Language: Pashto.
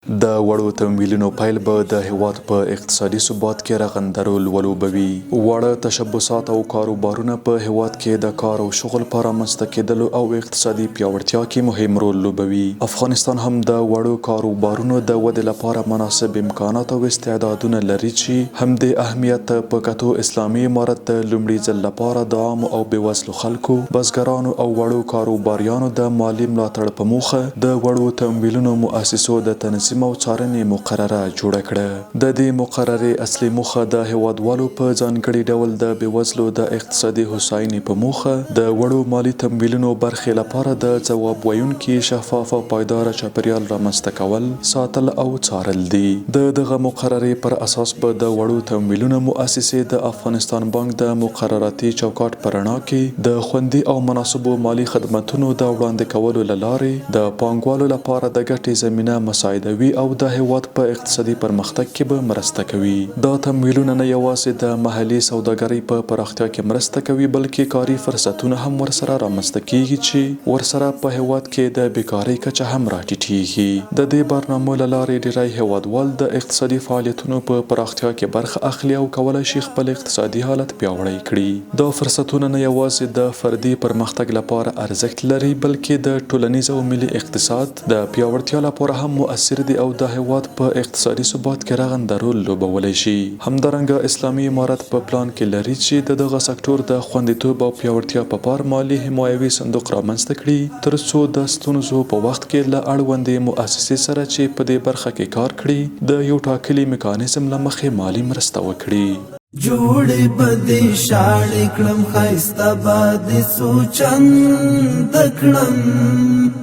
د وړو تمویلونو پیل به د هیواد په اقتصادي ثبات کې رغنده رول ولوبوي. واړه تشبثات او کاروبارونه په هیواد کې د کار او شغل په رامنځته کېدلو او اقتصادي پیاوړتیا کې مهم رول لوبوي. افغانستان هم د وړو کاروبارونو د ودې لپاره مناسب امکانات او استعدادونه لري چې هم د اهمیت په کتو اسلامي امارت د لومړي ځل لپاره د عامو او بېوزلو خلکو، بزګرانو او وړو کاروباریانو د مالي ملاتړ په موخه د وړو تمویلونو مؤسسو د تنظیم او څارنې مقرره جوړه کړه. د دې مقررې اصلي موخه د هیوادوالو په ځانګړي ډول د بېوزلو د اقتصادي هوساینې په موخه د وړو مالي تمویلونو برخې لپاره د ځواب ویونکي شفاف او پایدار چاپیریال رامنځته کول، ساتل او څارل دي. د دغه مقررې پر اساس به د وړو تمویلونو مؤسسې د افغانستان بانک د مقرراتي چوکاټ په رڼا کې د خوندي او مناسبو مالي خدمتونو د وړاندې کولو له لارې د پانګوالو لپاره د ګټې زمینه مساعدوي او د هیواد په اقتصادي پرمختګ کې به مرسته کوي. دا تمویلونه نه یوازې د محلي سوداګرۍ په پراختیا کې مرسته کوي، بلکې کاري فرصتونه هم ورسره رامنځته کیږي چې ورسره په هیواد کې د بیکارۍ کچه هم راټیټیږي. د دې برنامو له لارې ډیری هیوادوال د اقتصادي فعالیتونو په پراختیا کې برخه اخلي او کولی شي خپل اقتصادي حالت پیاوړی کړي. دا فرصتونه نه یوازې د فردي پرمختګ لپاره ارزښت لري، بلکې د ټولنیز او ملي اقتصاد د پیاوړتیا لپاره هم مؤثر دي او د هیواد په اقتصادي ثبات کې رغنده رول لوبولی شي. همدارنګه اسلامي امارت په پلان کې لري چې د دغه سکتور د خوندیتوب او پیاوړتیا په پار مالي حمایوي صندوق رامنځته کړي، ترڅو د ستونزو په وخت کې له اړوندې مؤسسې سره چې په دې برخه کې کار کړي د یو ټاکلي میکانیزم له مخې مالي مرسته وکړي. جوړې بدې شاړې کړم ښایسته به دې سوچند کړم